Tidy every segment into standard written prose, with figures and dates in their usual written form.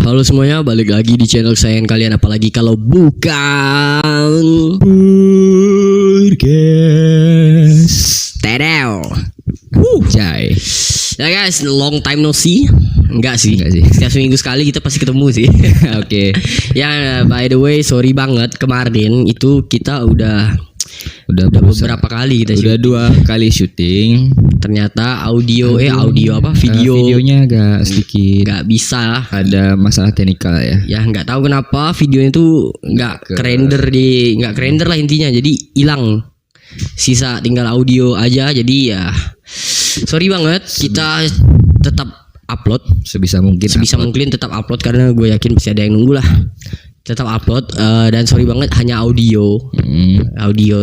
Halo semuanya, balik lagi di channel kesayangan kalian, apalagi kalau bukan Podcast Tedel. Jai. Ya guys, long time no see. Enggak sih. Setiap seminggu sekali kita pasti ketemu sih. Oke. Ya, by the way, sorry banget kemarin itu kita udah beberapa kali kita udah 2 kali syuting. Ternyata videonya agak sedikit nggak bisa, ada masalah teknikal ya. Ya nggak tahu kenapa videonya tuh nggak kerender lah intinya, jadi hilang, sisa tinggal audio aja. Jadi ya sorry banget, kita tetap upload sebisa mungkin tetap upload, karena gue yakin pasti ada yang nunggu lah. Tetap upload, dan sorry banget hanya audio.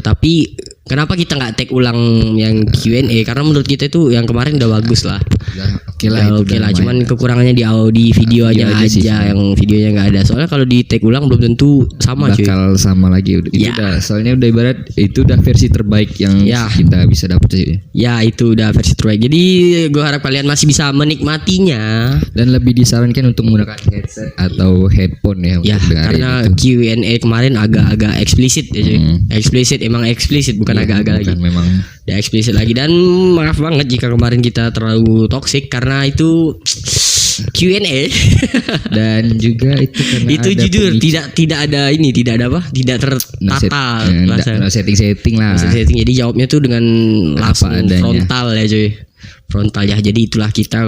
Tapi kenapa kita nggak take ulang yang Q&A? Karena menurut kita itu yang kemarin udah bagus lah. Oke lah. Cuman kekurangannya di videonya aja, yang videonya nggak ada. Soalnya kalau di take ulang belum tentu sama, bakal sama lagi. Soalnya udah ibarat itu udah versi terbaik yang kita bisa dapat sih. Ya, itu udah versi terbaik. Jadi gue harap kalian masih bisa menikmatinya. Dan lebih disarankan untuk menggunakan headset atau headphone ya untuk dengerin. Karena Q&A kemarin agak eksplisit ya cuy. Emang eksplisit, bukan agak-agak lagi. Memang udah eksplisit lagi. Dan maaf banget jika kemarin kita terlalu toksik, karena itu Q&A. Dan juga itu karena itu jujur tidak ada tertata, no setting lah. Jadi jawabnya tuh dengan langsung frontal ya cuy. Frontal ya. Jadi itulah kita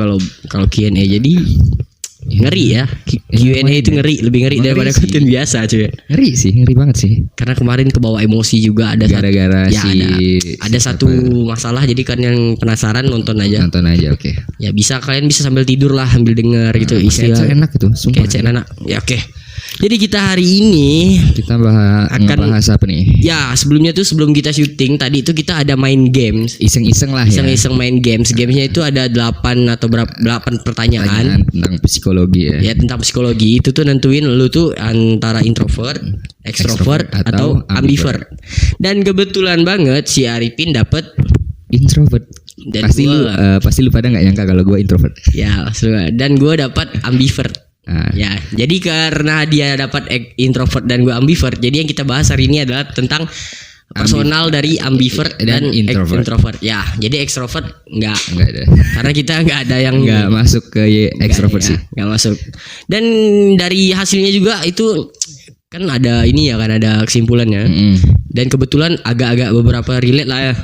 kalau Q&A. Jadi ngeri ya, Q&A itu lebih ngeri daripada konten biasa cuy. Ngeri banget sih. Karena kemarin kebawa emosi juga, ada gara-gara ada satu masalah. Jadi kan yang penasaran nonton aja. Oke. Ya kalian bisa sambil tidur lah, sambil dengar gitu. Istilah enak itu, sumpah. Enak. Ya oke. Jadi kita hari ini akan bahas apa nih? Ya, sebelum kita syuting tadi itu kita ada main games. Iseng-iseng main games. Gamesnya itu ada 8 pertanyaan tentang psikologi ya. Ya, tentang psikologi. Itu tuh nentuin lu tuh antara introvert, extrovert atau ambivert. Dan kebetulan banget si Arifin dapet introvert. Dan pasti lu pada nggak nyangka kalau gue introvert. Ya, dan gue dapat ambivert. Ya, jadi karena dia dapat introvert dan gue ambivert, jadi yang kita bahas hari ini adalah tentang personal dari ambivert dan introvert. Ya, jadi extrovert enggak ada. Karena kita enggak ada yang enggak masuk ke extrovert sih. Enggak masuk. Dan dari hasilnya juga itu kan ada ada kesimpulannya. Dan kebetulan agak-agak beberapa relate lah ya.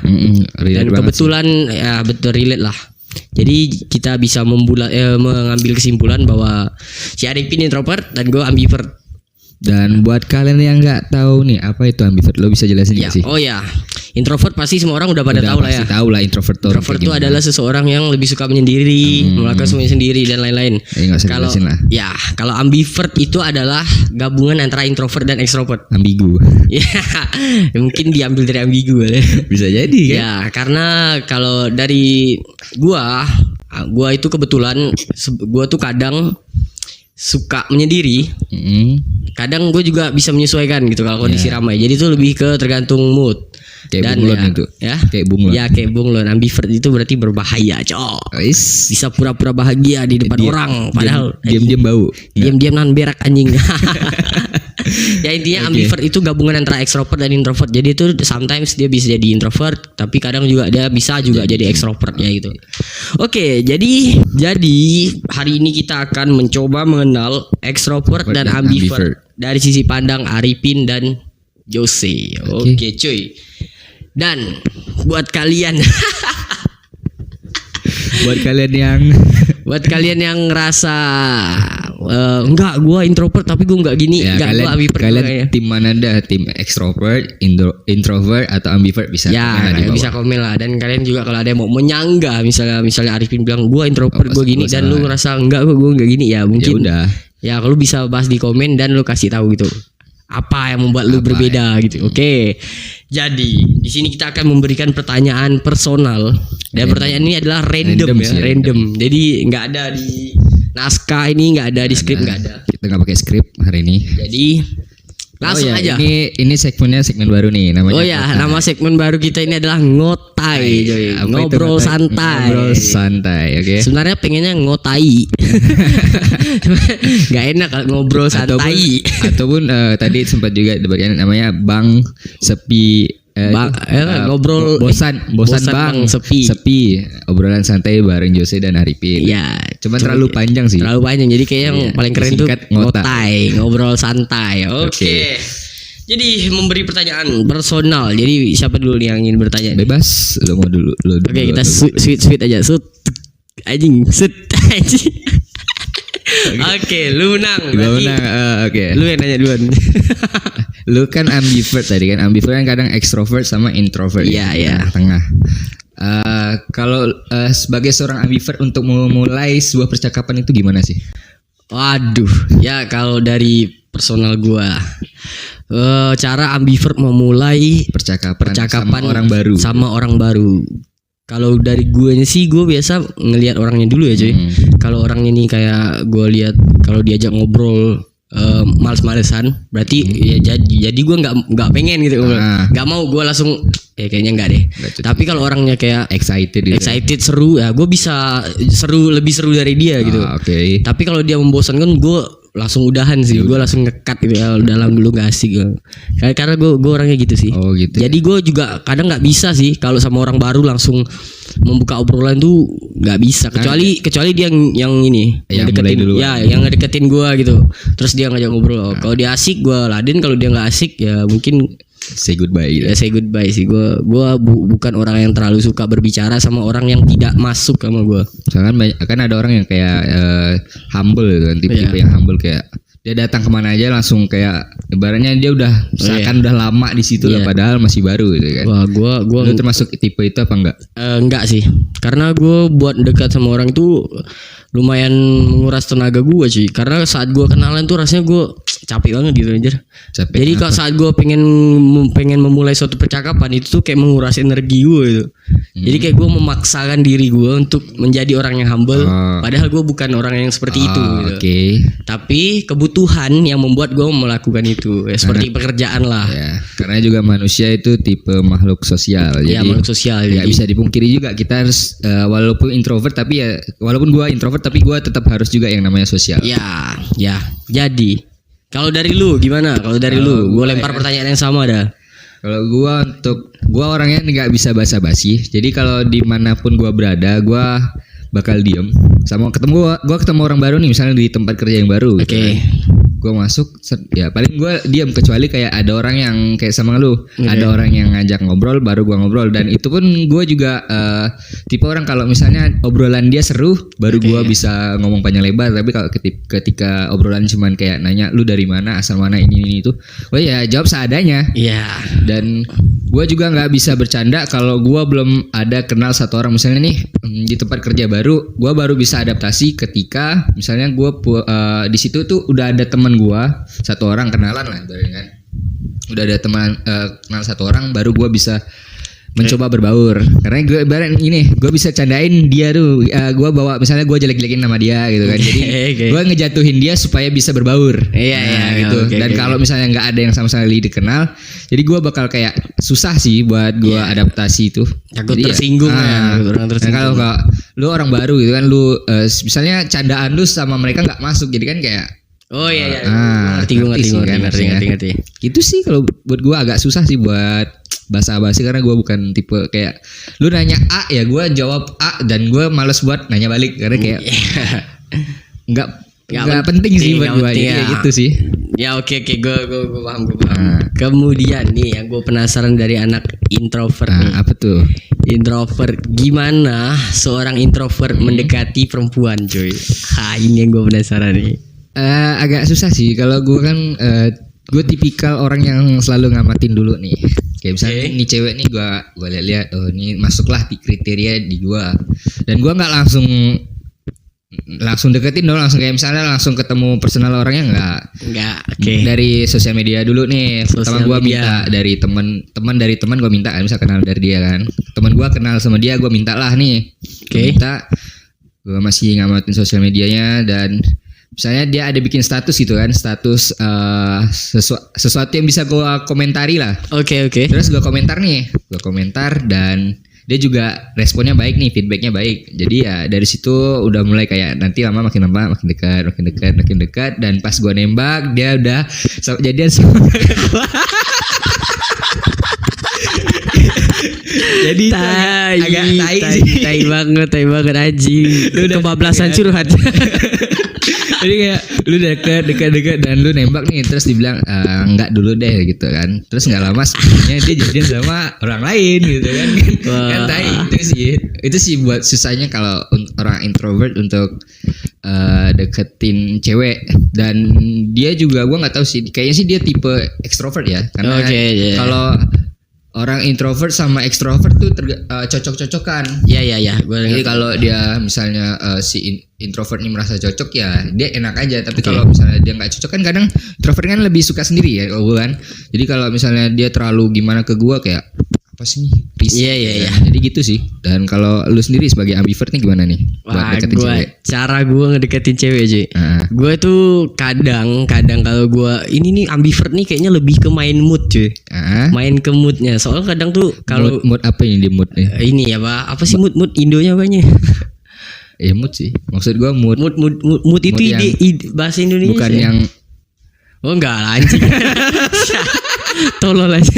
Dan kebetulan ya betul relate lah. Jadi kita bisa mengambil kesimpulan bahwa si Arifin introvert dan gue ambivert. Dan buat kalian yang nggak tahu nih apa itu ambivert, lo bisa jelasin nggak sih? Oh ya, introvert pasti semua orang udah pada tahu lah ya. Tahu lah introvert itu adalah seseorang yang lebih suka menyendiri, melakukan semuanya sendiri dan lain-lain. Kalau ambivert itu adalah gabungan antara introvert dan extrovert. Ambigu. Ya, mungkin diambil dari ambigu ya. Bisa jadi kan? Ya, karena kalau dari gua itu kebetulan gua tuh kadang suka menyendiri. Kadang gue juga bisa menyesuaikan gitu kalau kondisi ramai. Jadi itu lebih ke tergantung mood. Kayak bunglon itu. Ya. Kayak bunglon. Ambivert itu berarti berbahaya, cok. Bisa pura-pura bahagia di depan orang, padahal diam-diam bau. Diam-diam nan berak anjing. Ya intinya ambivert itu gabungan antara extrovert dan introvert. Jadi itu sometimes dia bisa jadi introvert, tapi kadang juga dia bisa jadi extrovert ya gitu. Oke, jadi hari ini kita akan mencoba mengenal extrovert dan ambivert dari sisi pandang Arifin dan Jose. Oke, cuy. Dan buat kalian yang ngerasa enggak, gue introvert tapi gue enggak gini, enggak, gue ambivert. Kalian tim mana dah? Tim extrovert, introvert atau ambivert? Bisa komen lah. Dan kalian juga kalau ada yang mau menyanggah, misalnya Arifin bilang gue introvert, gue gini, dan lu ngerasa enggak, gue enggak gini, ya mungkin ya kalau bisa bahas di komen dan lu kasih tahu gitu apa yang membuat lu berbeda gitu. Oke. Jadi di sini kita akan memberikan pertanyaan personal, dan pertanyaan ini adalah random. Jadi nggak ada di naskah ini, nggak ada di skrip, nggak ada. Kita nggak pakai skrip hari ini. Jadi Langsung aja. Ini segmen baru nih namanya. Oh ya, nama segmen baru kita ini adalah ngotai, coy. Ngobrol santai. Ngobrol santai, oke. Sebenarnya pengennya ngotai. Gak enak kalau ngobrol santai. Ataupun tadi sempat juga debatkan namanya Bang Sepi. Ngobrol bosan bang sepi obrolan santai bareng Jose dan Arifin. Ya, cuman terlalu panjang sih. Terlalu panjang. Jadi kayak yang paling keren tuh ngotai, ngobrol santai. Oke. Jadi memberi pertanyaan personal. Jadi siapa dulu nih yang ingin bertanya? Bebas, lo mau dulu. Oke, kita sweet aja. Anjing. Oke, lu menang. Oke. Lu yang nanya duluan. Lu kan ambivert tadi kan. Ambivert kan kadang extrovert sama introvert. Iya. Tengah. Kalau sebagai seorang ambivert untuk memulai sebuah percakapan itu gimana sih? Waduh, ya kalau dari personal gua, cara ambivert memulai percakapan sama orang baru. Kalau dari guanya sih, gue biasa ngelihat orangnya dulu ya cuy. Kalau orangnya nih kayak gue lihat kalau diajak ngobrol males-malesan, berarti ya jadi gue nggak pengen gitu, nggak mau, gue langsung kayaknya nggak deh. Tapi kalau orangnya kayak excited seru ya, gue bisa lebih seru dari dia gitu. Tapi kalau dia membosankan, gue langsung udahan sih, gue langsung nge-cut gitu ya, dalam dulu nggak asik gue. Karena gue orangnya gitu sih. Jadi gue juga kadang nggak bisa sih kalau sama orang baru langsung membuka obrolan tuh nggak bisa, kecuali dia yang ini yang deketin yang ngedeketin gue gitu, terus dia ngajak ngobrol. Kalau dia asik gue laden, kalau dia nggak asik ya mungkin say goodbye gitu. Say goodbye sih. Gue bukan orang yang terlalu suka berbicara sama orang yang tidak masuk sama gue. Soalnya kan ada orang yang kayak humble gitu kan, tipe yang humble, kayak dia datang kemana aja langsung kayak ibaratnya dia udah seakan udah lama di situ lah, padahal masih baru gitu kan. Wah, gua lu termasuk tipe itu apa enggak? Enggak sih. Karena gue buat dekat sama orang itu lumayan menguras tenaga gue sih. Karena saat gue kenalan tuh rasanya gue capek banget gitu anjir. Jadi kalau saat gue pengen memulai suatu percakapan itu tuh kayak menguras energi gue gitu. Jadi kayak gue memaksakan diri gue untuk menjadi orang yang humble, padahal gue bukan orang yang seperti itu gitu. Tapi kebutuhan yang membuat gue melakukan itu, seperti pekerjaan lah. Karena juga manusia itu tipe makhluk sosial. Jadi makhluk sosial. Gak bisa dipungkiri juga kita harus walaupun introvert, tapi walaupun gue introvert tapi gue tetap harus juga yang namanya sosial. Ya. Jadi kalau dari lu gimana? Kalau dari lu, gue lempar pertanyaan yang sama dah. Kalau gue orangnya nggak bisa basa-basi. Jadi kalau dimanapun gue berada, gue bakal diem. Sama ketemu orang baru nih, misalnya di tempat kerja yang baru. Gue masuk, ya paling gue diam, kecuali kayak ada orang yang kayak sama lu, ada orang yang ngajak ngobrol, baru gue ngobrol. Dan itu pun gue juga tipe orang kalau misalnya obrolan dia seru, baru gue bisa ngomong panjang lebar. Tapi kalau ketika obrolan cuman kayak nanya lu dari mana, asal mana, ini itu, jawab seadanya. Dan gue juga nggak bisa bercanda kalau gue belum ada kenal satu orang. Misalnya nih di tempat kerja baru, gue baru bisa adaptasi ketika misalnya gue di situ tuh udah ada teman gue satu orang, kenalan lah kan, udah ada teman kenal satu orang, baru gue bisa mencoba berbaur. Karena gue ibarat ini, gue bisa candain dia tuh, gue bawa misalnya gue jelek-jelekin nama dia gitu kan, jadi gue ngejatuhin dia supaya bisa berbaur. Gitu. Dan kalau misalnya nggak ada yang sama sekali dikenal, jadi gue bakal kayak susah sih buat gue adaptasi itu. Takut tersinggung Dan kalau lu orang baru gitu kan, lu misalnya candaan lu sama mereka nggak masuk, jadi kan kayak ngerti. Itu sih kalau buat gue agak susah sih buat basa-basi, karena gue bukan tipe kayak lu nanya A ya gue jawab A, dan gue males buat nanya balik karena kayak nggak penting sih buat gue, jadi kayak gitu sih. Oke, gue paham. Kemudian nih yang gue penasaran dari anak introvert nih. Apa tuh? Introvert, gimana seorang introvert mendekati perempuan, cuy? Ini yang gue penasaran nih. Agak susah sih kalau gue kan, gue tipikal orang yang selalu ngamatin dulu nih. Kayak misalnya ini cewek nih, gue lihat, oh ini masuklah di kriteria di gue. Dan gue nggak langsung deketin dong, langsung kayak misalnya langsung ketemu personal orangnya enggak. Dari sosial media dulu nih. Pertama gue minta dari teman gue minta kan, bisa kenal dari dia kan. Teman gue kenal sama dia, gue minta lah nih. Minta, gue masih ngamatin sosial medianya, dan misalnya dia ada bikin status gitu kan, status sesuatu yang bisa gue komentari lah. Oke. Terus gue komentar dan dia juga responnya baik nih, feedbacknya baik. Jadi ya dari situ udah mulai kayak nanti lama makin dekat dan pas gue nembak dia udah jadian sama jadi agak tai banget anjing. Lu udah kebablasan curhat. Jadi kayak lu dekat dan lu nembak nih, terus dibilang enggak dulu deh gitu kan. Terus enggak lama sebenarnya dia jadian sama orang lain gitu kan. Kan tai itu sih buat susahnya kalau orang introvert untuk deketin cewek. Dan dia juga gua enggak tahu sih, kayaknya sih dia tipe extrovert ya. Karena kalau orang introvert sama extrovert tuh cocok-cocokan. Iya. Jadi kalau dia misalnya si introvert ini merasa cocok ya dia enak aja. Tapi kalau misalnya dia nggak cocok kan kadang introvert kan lebih suka sendiri ya kalau gue kan. Jadi kalau misalnya dia terlalu gimana ke gue kayak apa sih nih? Iya. Jadi gitu sih. Dan kalau lu sendiri sebagai ambivert nih gimana nih? Wah, cara gue ngedeketin cewek cuy. Gue tuh kadang kalau gue ini nih ambivert nih kayaknya lebih ke main mood cuy. Main ke moodnya. Soalnya kadang tuh kalau mood apa ini di mood nih? Ini ya apa sih mood Indonya apanya? Ya mood sih. Maksud gue mood itu ide bahasa Indonesia. Bukan yang enggak lah anjing. Tolol aja.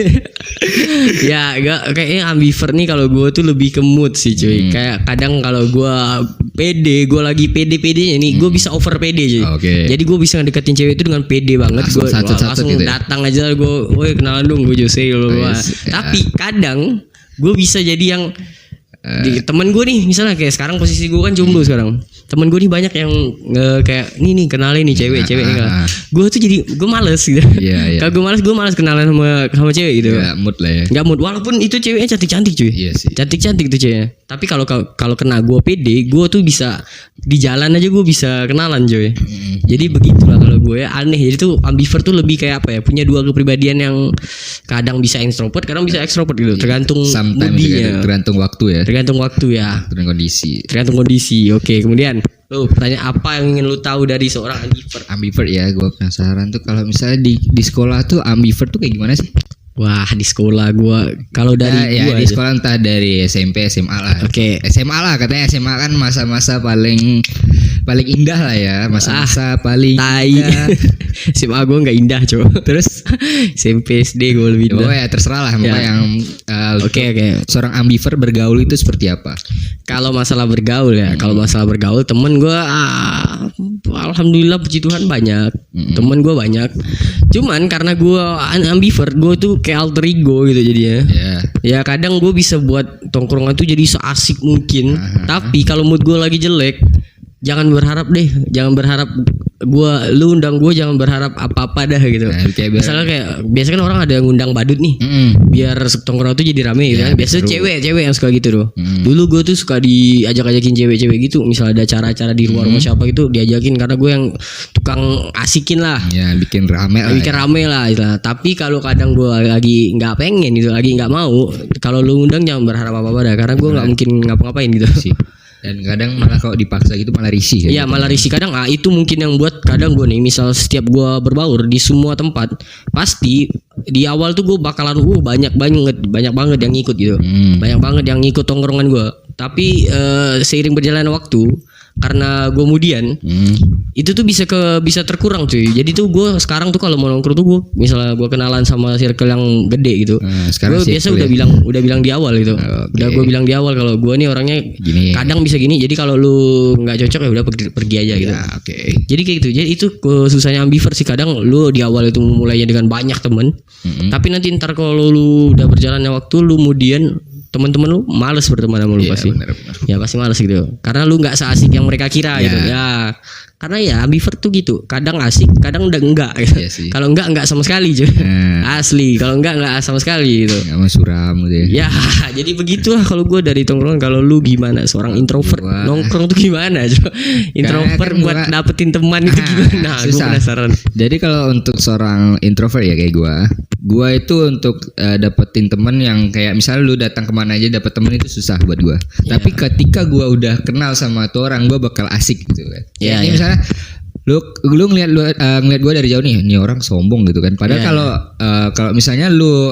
Ya enggak, kayaknya ambivert nih kalau gue tuh lebih ke mood sih cuy. Kayak kadang kalau gue gue lagi pede-pedenya nih, gue bisa over pede cuy. Jadi gue bisa ngedeketin cewek itu dengan pede banget. Gue langsung gitu datang aja, woi kenalan dong, gue Jose Tapi kadang gue bisa jadi yang temen gue nih, misalnya kayak sekarang posisi gue kan jomblo sekarang. Temen gue nih banyak yang kayak nih kenalin nih cewek nih. Gue tuh jadi gue males gitu. Kalau gue malas kenalan sama cewek gitu. Mood lah ya. Gak mood, walaupun itu ceweknya cantik cuy. Iya sih. Cantik tuh ceweknya. Tapi kalau kena gue pede, gue tuh bisa di jalan aja gue bisa kenalan cuy. Jadi begitulah kalau gue aneh. Jadi tuh ambivert tuh lebih kayak apa ya? Punya dua kepribadian yang kadang bisa introvert, kadang bisa extrovert gitu. Tergantung moodnya. Tergantung waktu ya. Tergantung Tergantung kondisi. Oke, kemudian pertanyaan apa yang ingin lu tahu dari seorang ambivert? Ambivert ya, gue penasaran tuh kalau misalnya di sekolah tuh ambivert tuh kayak gimana sih? Wah, di sekolah gue kalau dari di sekolah entah dari SMP SMA lah. SMA lah, katanya SMA kan masa-masa paling indah lah ya, masa-masa paling indah. SMA gue nggak indah coba. Terus SMP SD gue lebih indah. Ya terserah lah. Yang seorang ambivert bergaul itu seperti apa? Kalau masalah bergaul ya, temen gue alhamdulillah puji Tuhan banyak. Temen gue banyak. Cuman karena gue ambivert, gue tuh kayak alter ego gitu jadinya. Ya kadang gue bisa buat tongkrongan tuh jadi seasik mungkin. Tapi kalau mood gue lagi jelek, jangan berharap lu undang gue, jangan berharap apa-apa dah gitu. Misalnya kayak biasa kan orang ada yang ngundang badut nih, biar tongkrongan tuh jadi rame gitu kan. Biasanya cewek yang suka gitu tuh. Dulu gue tuh suka diajak-ajakin cewek-cewek gitu. Misalnya ada acara-acara di luar rumah siapa gitu, diajakin karena gue yang tukang asikin lah. Ya bikin rame lah. Tapi kalau kadang gue lagi nggak pengen gitu, lagi nggak mau, kalau lu undang jangan berharap apa-apa dah, karena gue nggak mungkin ngapa-ngapain gitu sih. Dan kadang malah kalau dipaksa gitu malah risih kan? Iya malah risih kadang. Itu mungkin yang buat kadang gue nih, misal setiap gue berbaur di semua tempat, pasti di awal tuh gue bakalan banyak banget yang ngikut gitu. Banyak banget yang ngikut tongkrongan gue. Tapi seiring berjalannya waktu, karena gue kemudian itu tuh bisa terkurang cuy. Jadi tuh gue sekarang tuh kalau mau nongkrong tuh gue misalnya gue kenalan sama circle yang gede gitu, gue biasa udah bilang di awal gitu. Udah gue bilang di awal kalau gue nih orangnya gini, kadang bisa gini. Jadi kalau lu nggak cocok ya udah pergi aja gitu. Jadi kayak gitu. Jadi itu susahnya ambivert sih. Kadang lu di awal itu mulainya dengan banyak temen, tapi nanti ntar kalau lu udah berjalannya waktu, lu kemudian teman-teman lu males berteman sama lu pasti. Ya pasti males gitu. Karena lu nggak seasik yang mereka kira gitu. Ya karena ya ambivert tuh gitu. Kadang asik, kadang udah enggak gitu. Kalau enggak sama sekali cuy. Asli, kalau enggak sama sekali gitu. Enggak mau suram gitu ya. Jadi begitulah kalau gue dari tongkrongan. Kalau lu gimana? Seorang introvert nongkrong tuh gimana coba? Introvert buat dapetin teman itu gimana? Gue penasaran. Jadi kalau untuk seorang introvert ya kayak gue itu untuk dapetin teman yang kayak misalnya lu datang kemana aja dapet teman itu susah buat gue. Tapi ketika gue udah kenal sama tuh orang, gue bakal asik gitu kan. Ini misalnya lu ngeliat gue dari jauh nih orang sombong gitu kan. Padahal kalau misalnya lu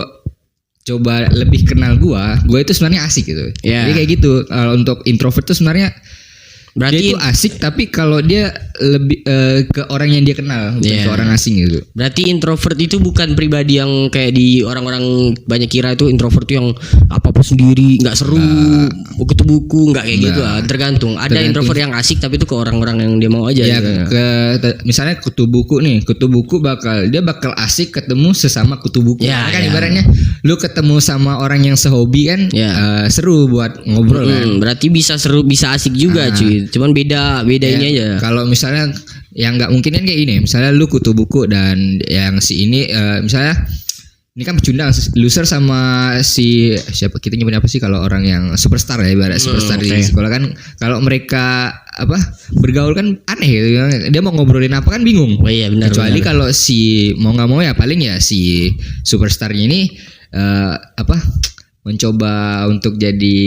coba lebih kenal gue itu sebenarnya asik gitu. Jadi kayak gitu. Kalau untuk introvert tuh sebenarnya berarti dia itu asik, tapi kalau dia lebih ke orang yang dia kenal, bukan ke orang asing gitu. Berarti introvert itu bukan pribadi yang kayak di orang-orang banyak kira itu introvert itu yang apa-apa sendiri, nggak seru, kutu buku, nggak kayak gitu. Tergantung. Ada introvert yang asik tapi itu ke orang-orang yang dia mau aja. Ya, gitu. Misalnya kutu buku nih, kutu buku bakal asik ketemu sesama kutu buku. Kan ibaratnya lu ketemu sama orang yang sehobi kan, seru buat ngobrol kan. Berarti bisa seru, bisa asik juga cuy. Cuman beda ini aja. Kalau misalnya yang nggak mungkin kan kayak ini, misalnya lu kutu buku dan yang si ini misalnya ini kan pecundang loser sama si siapa, kita nyebutnya apa sih kalau orang yang superstar ya, ibarat superstar di sekolah kan, kalau mereka bergaul kan aneh gitu. Dia mau ngobrolin apa kan bingung. Oh iya benar. Kecuali kalau si mau nggak mau ya paling ya si superstarnya ini mencoba untuk jadi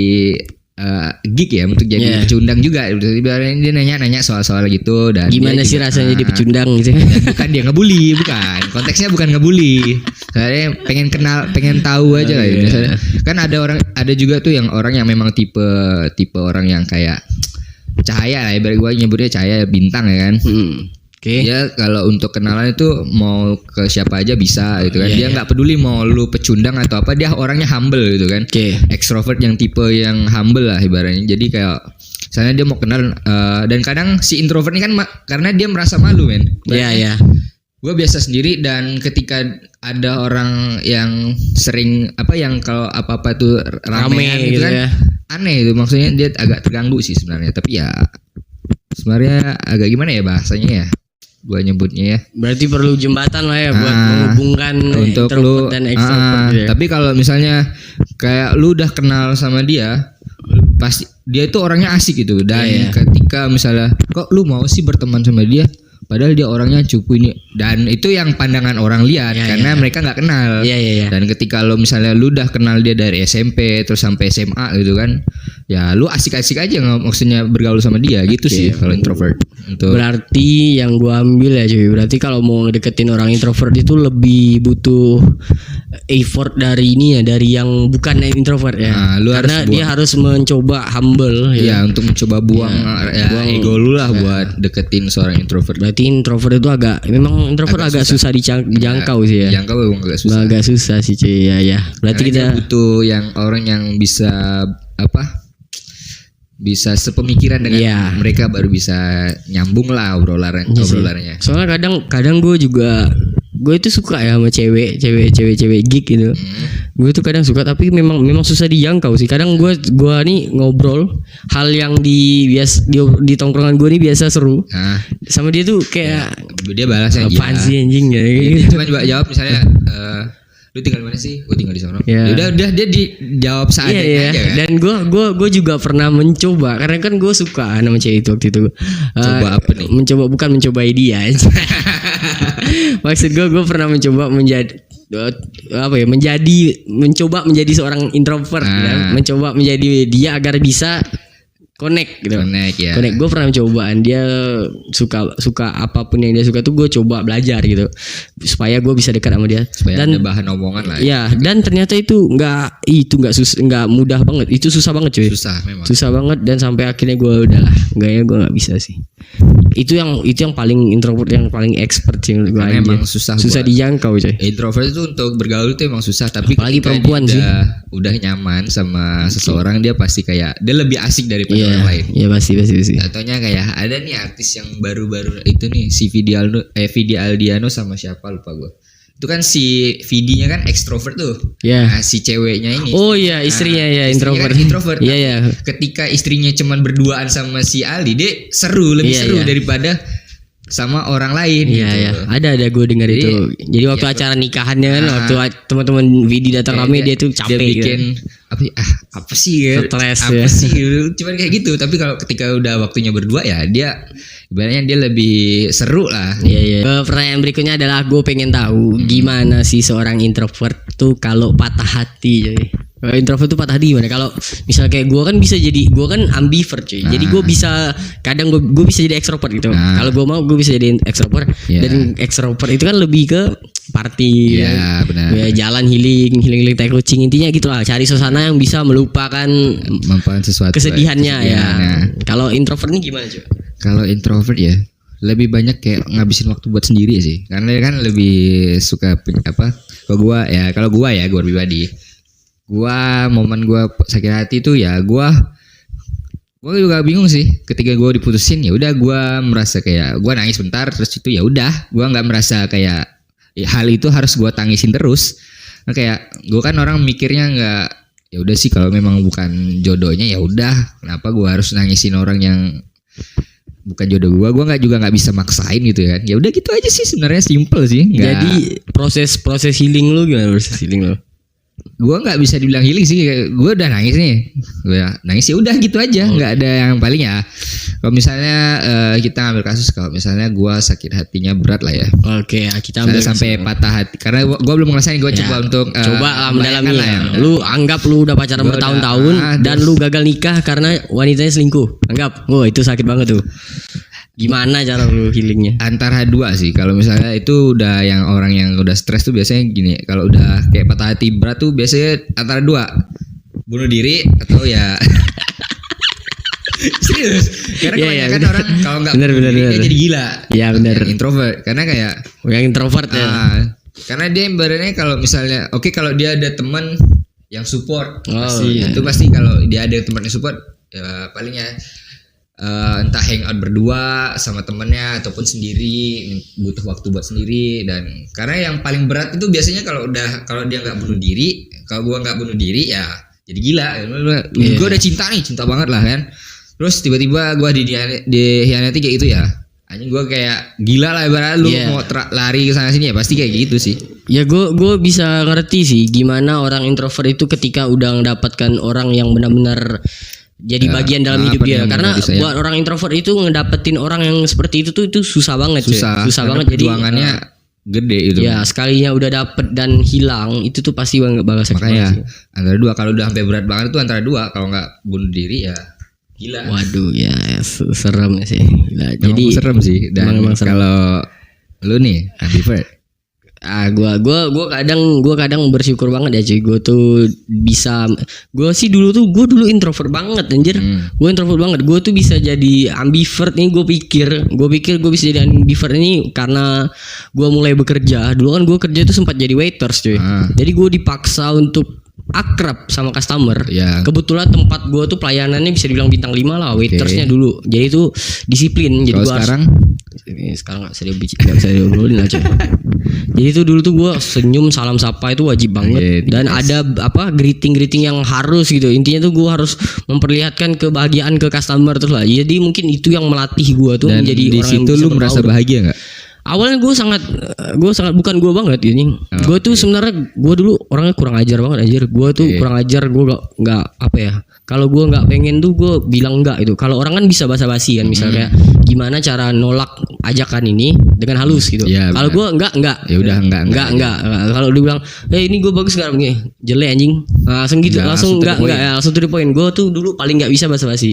geek ya, untuk jadi pecundang juga. Ibaratnya dia nanya soal-soal gitu dan gimana sih rasanya jadi pecundang gitu. Bukan dia ngebully, bukan. Konteksnya bukan ngebully. Saya pengen tahu aja lah gitu. Kan ada juga tuh yang orang yang memang tipe orang yang kayak cahaya lah, ibarat gue nyebutnya cahaya bintang ya kan. Ya kalau untuk kenalan itu mau ke siapa aja bisa gitu kan. Dia nggak peduli mau lu pecundang atau apa, dia orangnya humble gitu kan. Extrovert yang tipe yang humble lah ibaratnya. Jadi kayak misalnya dia mau kenal dan kadang si introvert ini kan karena dia merasa malu men. Iya. Gue biasa sendiri, dan ketika ada orang yang sering yang kalau apa-apa tuh ramean gitu kan, aneh itu, maksudnya dia agak terganggu sih sebenarnya. Tapi ya sebenarnya agak gimana ya bahasanya ya, gue nyebutnya ya. Berarti perlu jembatan lah ya buat menghubungkan untuk introvert dan extrovert. Tapi kalau misalnya kayak lu udah kenal sama dia, pasti dia itu orangnya asik gitu. Dan ketika misalnya kok lu mau sih berteman sama dia, padahal dia orangnya cupu ini, dan itu yang pandangan orang lihat karena mereka nggak kenal. Dan ketika lo misalnya lu udah kenal dia dari SMP terus sampai SMA gitu kan, ya lu asik-asik aja maksudnya bergaul sama dia gitu sih kalau introvert. Berarti yang gua ambil ya cuy, berarti kalau mau ngedeketin orang introvert itu lebih butuh effort dari ini ya, dari yang bukan introvert ya. Karena dia harus mencoba humble ya, untuk mencoba buang ego lu lah buat deketin seorang introvert. Berarti introvert itu memang agak susah dijangkau sih ya. Jangkau memang agak susah sih cuy ya. Berarti kita butuh orang yang bisa bisa sepemikiran dengan mereka, baru bisa nyambung lah obrolannya. Soalnya kadang gue itu suka ya sama cewek geek gitu. Gue tuh kadang suka, tapi memang susah dijangkau sih. Kadang gue nih ngobrol hal yang di tongkrongan gue nih biasa seru. Sama dia tuh kayak dia balasnya apaan sih anjing ya. Cuma jawab misalnya lu tinggal di mana sih? Gue tinggal di sana. Udah dia dijawab seadanya aja kan. Dan gue juga pernah mencoba, karena kan gue suka nama cewek itu waktu itu. Coba apa nih? Bukan mencobai dia. Maksud gue pernah mencoba mencoba menjadi seorang introvert, mencoba menjadi dia agar bisa connect gitu. Connect. Gue pernah mencobaan, dia suka apapun yang dia suka tuh gue coba belajar gitu supaya gue bisa dekat sama dia. Supaya ada bahan omongan lah. Ya, dan ternyata itu nggak mudah banget. Itu susah banget cuy. Susah banget, dan sampai akhirnya gue udahlah, gue nggak bisa sih. Itu yang paling introvert, yang paling expert sih gue aja. Emang susah dijangkau coy. Introvert itu untuk bergaul itu emang susah, tapi apalagi perempuan sih. Udah nyaman sama seseorang, dia pasti kayak dia lebih asik daripada orang lain. Iya pasti. Contohnya kayak ada nih artis yang baru-baru itu nih, si Vidi Aldiano sama siapa lupa gue. Itu kan si Vidi-nya kan ekstrovert tuh. Nah, si ceweknya ini. Oh iya, istrinya ya introvert. Kan introvert. Iya. Ketika istrinya cuman berduaan sama si Ali, dia lebih seru daripada sama orang lain. Iya. Ada gue dengar itu. Jadi waktu acara nikahannya kan, waktu teman-teman Vidi datang rame, dia tuh capek. Dia bikin apa sih ya? Stres apa sih? Cuman kayak gitu. Tapi kalau ketika udah waktunya berdua ya dia ibaratnya dia lebih seru lah. Iya. Pertanyaan berikutnya adalah gue pengen tahu gimana sih seorang introvert tuh kalau patah hati. Introvert tuh patah hati gimana? Kalau misal kayak gue kan bisa jadi, gue kan ambivert cuy. Jadi gue bisa kadang gue bisa jadi ekstrovert gitu. Kalau gue mau gue bisa jadi ekstrovert. Dan ekstrovert itu kan lebih ke party, benar. Ya, jalan healing tai kucing, intinya gitu lah. Cari suasana yang bisa melupakan sesuatu kesedihannya ya. Kalau introvert ini gimana cuy? Kalau introvert ya lebih banyak kayak ngabisin waktu buat sendiri sih. Karena kan lebih suka apa? Kalau gue pribadi. Momen gue sakit hati tuh ya gue juga bingung sih ketika gue diputusin. Ya udah gue merasa kayak gue nangis bentar, terus itu ya udah gue nggak merasa kayak hal itu harus gue tangisin terus. Nah, kayak gue kan orang mikirnya nggak, ya udah sih kalau memang bukan jodohnya ya udah, kenapa gue harus nangisin orang yang bukan jodoh gue nggak bisa maksain gitu kan. Ya udah gitu aja sih, sebenarnya simple sih. Jadi proses healing lu gimana? Proses healing lu? Gue nggak bisa dibilang healing sih, gue udah nangis nih, gue nangis ya udah gitu aja, nggak ada yang paling ya. Kalau misalnya kita ambil kasus, kalau misalnya gue sakit hatinya berat lah ya. Oke, kita ambil sampai patah hati, karena gue belum ngerasain, gue coba untuk coba mendalami ya. Lu anggap lu udah pacaran bertahun-tahun dan lu gagal nikah karena wanitanya selingkuh, anggap, itu sakit banget tuh. Gimana cara lu healingnya? Antara dua sih. Kalau misalnya itu udah yang orang yang udah stres tuh biasanya gini. Kalau udah kayak patah hati berat tuh biasanya antara dua, bunuh diri atau ya serius. Karena kebanyakan orang kalau nggak bunuh diri dia jadi gila. Iya benar. Introvert. Karena kayak yang introvert ya. Karena dia ibaratnya kalau misalnya kalau dia ada teman yang support itu pasti kalau dia ada teman yang support ya palingnya entah hangout berdua sama temennya ataupun sendiri, butuh waktu buat sendiri. Dan karena yang paling berat itu biasanya kalau dia nggak bunuh diri, kalau gua nggak bunuh diri ya jadi gila. Gua udah cinta banget lah kan, terus tiba-tiba gua dihianati kayak gitu ya, anjing gua kayak gila lah. Ibarat lu mau lari ke sana sini ya pasti kayak gitu sih. Ya gue bisa ngerti sih gimana orang introvert itu ketika udah mendapatkan orang yang benar-benar jadi bagian dalam hidup dia. Karena buat orang introvert itu ngedapetin orang yang seperti itu tuh susah banget. Susah banget. Jadi perjuangannya gede itu. Ya sekalinya udah dapet dan hilang itu tuh pasti bakal sakit. Makanya antara dua, kalau udah sampai berat banget itu antara dua, kalau nggak bunuh diri ya gila. Waduh ya serem sih. Gila. Jadi serem sih. Dan kalau lu nih ambivert, gue kadang bersyukur banget ya cuy. Gue tuh bisa, gue dulu introvert banget anjir. Gue introvert banget. Gue tuh bisa jadi ambivert nih. Gue pikir gue bisa jadi ambivert ini karena gue mulai bekerja. Dulu kan gue kerja tuh sempat jadi waiters cuy. Jadi gue dipaksa untuk akrab sama customer. Kebetulan tempat gue tuh pelayanannya bisa dibilang bintang 5 lah, waitersnya dulu. Jadi itu disiplin. Jadi kalau sekarang nggak bisa diobrolin aja. Jadi itu dulu tuh gue senyum, salam sapa itu wajib banget. Dan ada greeting yang harus gitu. Intinya tuh gue harus memperlihatkan kebahagiaan ke customer terus lah. Jadi mungkin itu yang melatih gue tuh menjadi orang yang bisa. Dan di situ lu merasa bahagia nggak? Awalnya gue sangat bukan gue banget ini. Gue tuh sebenarnya gue dulu orangnya kurang ajar banget anjir. Gue tuh kurang ajar. Gue nggak apa ya. Kalau gue nggak pengen tuh gue bilang enggak itu. Kalau orang kan bisa basa-basi kan, misalnya kayak gimana cara nolak ajakan ini dengan halus gitu. Kalau gue enggak. Ya udah enggak. Kalau dia bilang, ini gue bagus nggak begini, jelek anjing. Langsung gitu, langsung enggak ya, langsung to the point. Gue tuh dulu paling nggak bisa basa-basi.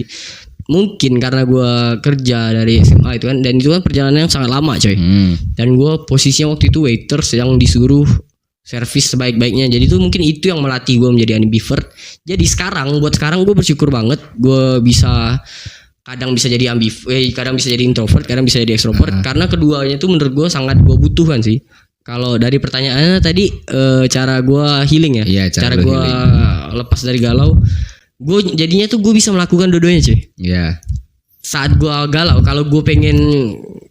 Mungkin karena gue kerja dari SMA itu kan, dan itu kan perjalanan yang sangat lama coy. Dan gue posisinya waktu itu waiters yang disuruh servis sebaik-baiknya. Jadi itu mungkin itu yang melatih gue menjadi ambivert. Jadi sekarang gue bersyukur banget. Gue kadang bisa jadi kadang bisa jadi introvert, kadang bisa jadi extrovert. Karena keduanya itu menurut gue sangat gue butuhkan sih. Kalau dari pertanyaannya tadi cara gue healing ya, cara gue lepas dari galau. Gue jadinya tuh gue bisa melakukan dua-duanya cuy. Saat gue galau, kalau gue pengen,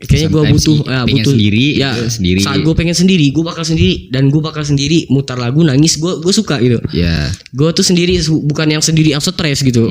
kayaknya gue butuh sendiri, sendiri. Saat gue pengen sendiri, gue bakal sendiri, dan gue bakal sendiri mutar lagu, nangis, gue suka gitu. Gue tuh sendiri, bukan yang sendiri yang stres gitu.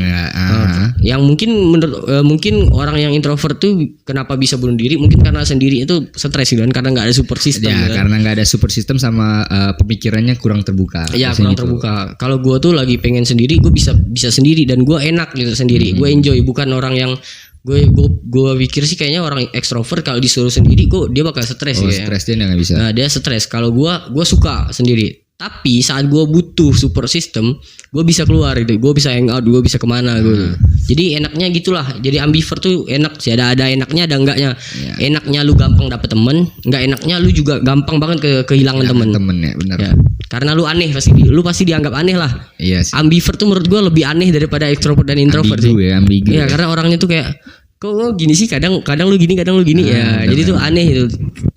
Yang mungkin orang yang introvert tuh kenapa bisa bunuh diri, mungkin karena sendiri itu stres gitu kan, karena nggak ada support system. Karena nggak ada support system sama pemikirannya kurang terbuka. Kurang terbuka. Kalau gue tuh lagi pengen sendiri, gue bisa sendiri dan gue enak gitu sendiri. Gue enjoy, bukan orang yang gue pikir sih kayaknya orang ekstrovert kalau disuruh sendiri dia bakal stres ya. Stres dia nggak bisa. Nah dia stres. Kalau gue suka sendiri. Tapi saat gue butuh support system, gue bisa keluar gitu, gue bisa hangout, gue bisa kemana gitu. Jadi enaknya gitulah. Jadi ambivert tuh enak sih, ada enaknya ada enggaknya. Enaknya lu gampang dapet temen, enggak enaknya lu juga gampang banget kehilangan temen. Temen ya benar. Ya, karena lu aneh lu pasti dianggap aneh lah. Iya sih. Ambivert tuh menurut gue lebih aneh daripada extrovert dan introvert ambigu sih. Ambigu. Iya, karena orangnya tuh kayak kok gini sih, kadang lu gini, kadang lu gini ya. Jadi tuh aneh itu.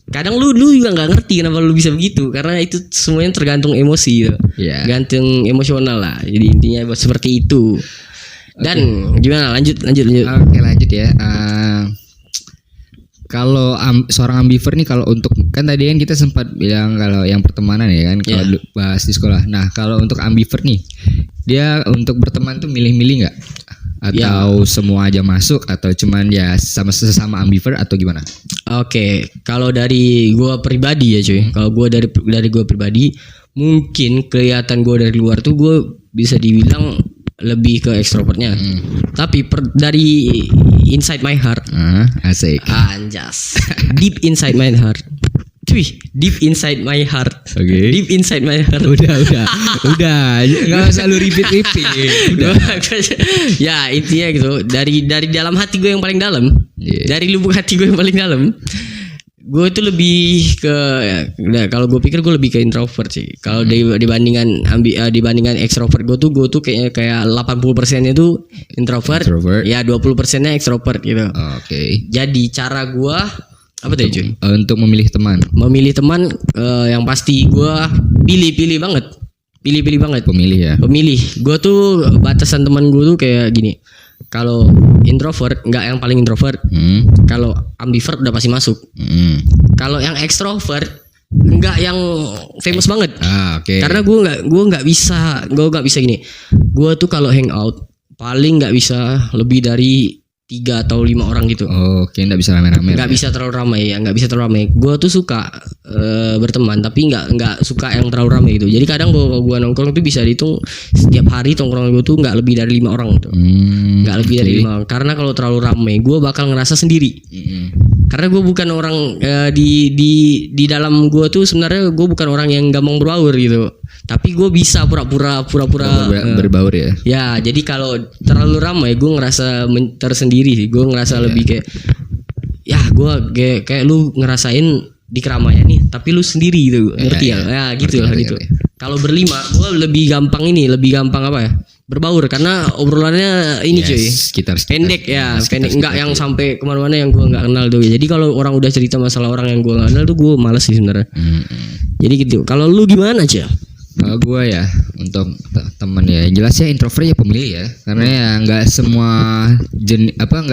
Kadang lu juga nggak ngerti kenapa lu bisa begitu, karena itu semuanya tergantung emosi gitu. Gantung emosional lah. Jadi intinya seperti itu. Dan gimana, lanjut. Oke, lanjut ya. Kalau seorang ambivert nih, kalau untuk kan tadi kan kita sempat bilang kalau yang pertemanan ya kan, kalau bahas di sekolah. Nah, kalau untuk ambivert nih, dia untuk berteman tuh milih-milih nggak? Atau semua aja masuk, atau cuman ya sesama ambivert atau gimana? Oke, kalau dari gua pribadi ya cuy. Kalau gua dari gua pribadi, mungkin kelihatan gua dari luar tuh gua bisa dibilang lebih ke ekstrovertnya. Tapi dari inside my heart, asik. Anjas. Deep inside my heart. Deep inside my heart. Okay. Deep inside my heart. Udah. Enggak usah lu repeat. Udah. Ya, intinya gitu. Dari dalam hati gue yang paling dalam. Dari lubuk hati gue yang paling dalam. Gue itu lebih ke kalau gue pikir gue lebih ke introvert sih. Kalau dibandingkan extrovert, gue tuh kayak 80% itu introvert. Ya 20%-nya extrovert gitu. Oke. Jadi cara gue apa tadi cuy? Untuk memilih teman yang pasti gue pilih banget. Pemilih. Gue tuh batasan teman gue tuh kayak gini. Kalau introvert nggak yang paling introvert. Kalau ambivert udah pasti masuk. Kalau yang extrovert nggak yang famous banget. Okay. Karena gue nggak bisa gini. Gue tuh kalau hangout paling nggak bisa lebih dari 3 atau 5 orang gitu. Oke, nggak bisa rame-rame. Nggak bisa terlalu ramai. Gue tuh suka berteman, tapi nggak suka yang terlalu ramai gitu. Jadi kadang gue nongkrong tuh bisa dihitung setiap hari tongkrongan gue tuh nggak lebih dari 5 orang gitu. Nggak lebih dari 5 orang. Karena kalau terlalu ramai, gue bakal ngerasa sendiri. Karena gue bukan orang di dalam gue tuh sebenarnya gue bukan orang yang gampang berbaur gitu. Tapi gue bisa pura-pura berbaur ya. Ya, jadi kalau terlalu ramai gue ngerasa tersendiri sih. Gue ngerasa lebih kayak ya gue kayak lu ngerasain di keramaian nih, tapi lu sendiri gitu. Ngerti ya? Ya gitu lah gitu. Kalau berlima gue lebih gampang apa ya? Berbaur, karena obrolannya ini cuy. Pendek. Enggak yang sampai kemana-mana yang gue nggak kenal tuh. Jadi kalau orang udah cerita masalah orang yang gue nggak kenal tuh gue males sih sebenarnya. Jadi gitu. Kalau lu gimana aja? Kalau gue ya untuk temen ya jelas ya introvert ya pemilih ya, karena ya nggak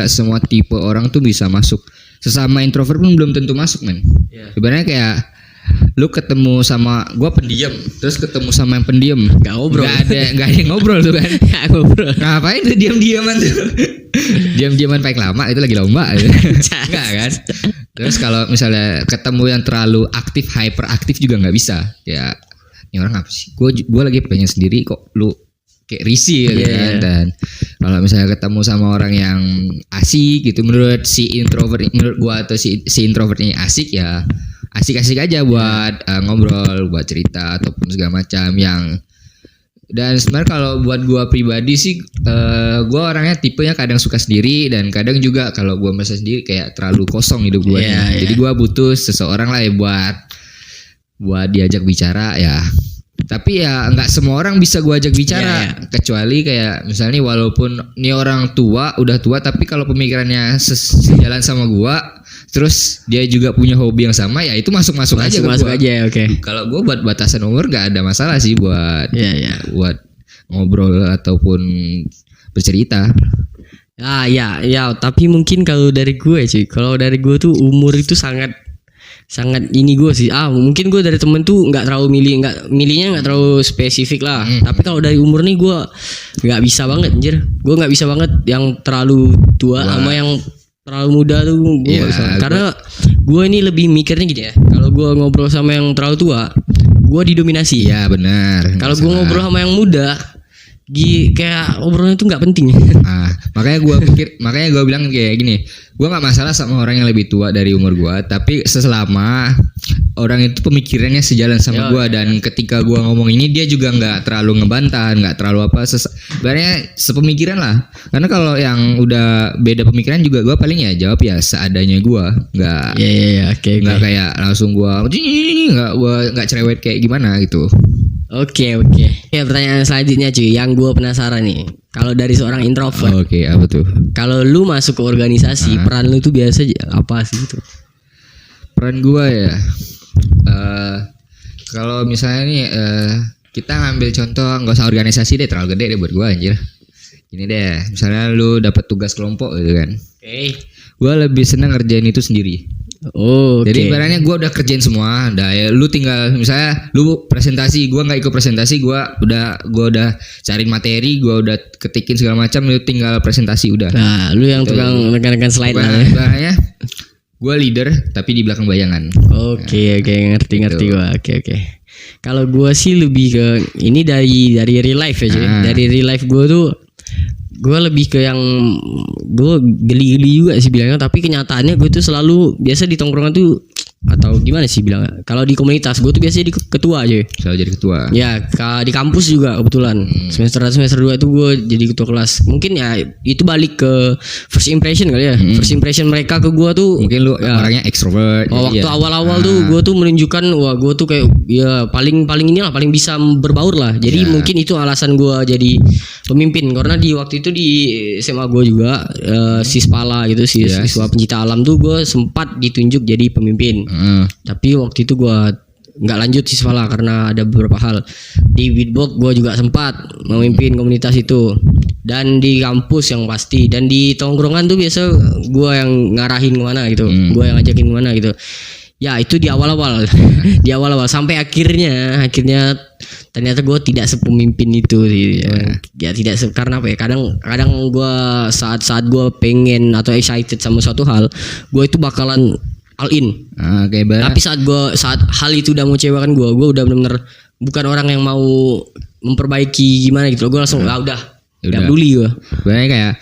semua tipe orang tuh bisa masuk. Sesama introvert pun belum tentu masuk men. Sebenarnya kayak lu ketemu sama gue pendiam, terus ketemu sama yang pendiam nggak ada yang ngobrol tuh kan. Ngapain tuh diam-diaman tuh? Diam-diaman paling lama itu lagi lomba gitu. Enggak kan. Terus kalau misalnya ketemu yang terlalu aktif, hyperaktif juga nggak bisa ya. Ini orang apa sih? Gue lagi pengen sendiri kok lu kayak risih gitu kan. Dan kalau misalnya ketemu sama orang yang asik gitu, menurut gue atau si introvert ini asik ya, asik-asik aja buat ngobrol, buat cerita ataupun segala macam yang. Dan sebenarnya kalau buat gue pribadi sih, gue orangnya tipenya kadang suka sendiri dan kadang juga kalau gue merasa sendiri kayak terlalu kosong hidup gue. Jadi gue butuh seseorang lah ya buat diajak bicara ya. Tapi ya nggak semua orang bisa gue ajak bicara, kecuali kayak misalnya walaupun ini orang udah tua tapi kalau pemikirannya sejalan sama gue, terus dia juga punya hobi yang sama ya itu masuk aja. Oke. Kalau gue buat batasan umur nggak ada masalah sih buat buat ngobrol ataupun bercerita. Tapi mungkin kalau dari gue tuh umur itu sangat ini gue sih. Mungkin gue dari temen tuh nggak terlalu milihnya nggak terlalu spesifik lah. Tapi kalau dari umur nih gue nggak bisa banget anjir. Gue nggak bisa banget yang terlalu tua sama yang terlalu muda tuh gue nggak bisa. Karena gue ini lebih mikirnya gini ya. Kalau gue ngobrol sama yang terlalu tua, gue didominasi. Iya benar. Kalau gue ngobrol sama yang muda, kayak obrolan itu nggak penting. Nah, makanya gue bilang kayak gini, gue nggak masalah sama orang yang lebih tua dari umur gue, tapi selama orang itu pemikirannya sejalan sama gue, dan ketika gue ngomong ini dia juga nggak terlalu ngebantah, nggak terlalu apa, sebenarnya sepemikiran lah. Karena kalau yang udah beda pemikiran juga gue paling ya jawab ya seadanya gue, nggak nggak kayak langsung gue nggak cerewet kayak gimana gitu. Oke. Ya, pertanyaan selanjutnya cuy, yang gue penasaran nih. Kalau dari seorang introvert. Oke, apa tuh? Kalau lu masuk ke organisasi, peran lu tuh biasa apa sih itu? Peran gue ya. Kalau misalnya nih kita ngambil contoh, nggak usah organisasi deh, terlalu gede deh buat gue anjir. Gini deh, misalnya lu dapat tugas kelompok gitu kan. Oke. Gue lebih seneng ngerjain itu sendiri. Jadi ibaratnya gue udah kerjain semua, ya lu tinggal misalnya lu presentasi, gue nggak ikut presentasi, gue udah cariin materi, gue udah ketikin segala macam, lu tinggal presentasi udah. Nah, lu yang tukang rekan-rekan slide lah. Ibaratnya gue leader tapi di belakang bayangan. Oke, ngerti gue. Oke. Kalau gue sih lebih ke ini dari real life ya cuy. Dari real life gue tuh gue lebih ke yang gue geli-geli juga sih bilangnya, tapi kenyataannya gue tuh selalu biasa di tongkrongan tuh, atau gimana sih bilangnya, kalau di komunitas gue tuh biasanya di ketua aja. Selalu jadi ketua. Ya, di kampus juga kebetulan. Semester 2 itu gue jadi ketua kelas. Mungkin ya itu balik ke first impression kali ya. First impression mereka ke gue tuh mungkin lu orangnya ekstrovert. Waktu awal-awal tuh gue tuh menunjukkan wah gue tuh kayak ya paling inilah, paling bisa berbaur lah. Jadi mungkin itu alasan gue jadi pemimpin, karena di waktu itu di SMA gue juga Sispala gitu, siswa pencipta alam tuh gue sempat ditunjuk jadi pemimpin. Tapi waktu itu gue nggak lanjut Sispala karena ada beberapa hal. Di Beatbox gue juga sempat memimpin komunitas itu, dan di kampus yang pasti, dan di tongkrongan tuh biasa gue yang ngarahin kemana gitu, gue yang ngajakin kemana gitu. Ya itu di awal-awal di awal-awal sampai akhirnya ternyata gue tidak sepemimpin itu sih. Ya tidak karena apa ya, kadang gue saat gue pengen atau excited sama suatu hal, gue itu bakalan all in. Tapi saat hal itu udah mau kecewakan gue udah benar-benar bukan orang yang mau memperbaiki gimana gitu. Gue langsung udah peduli gue. Sebenarnya kayak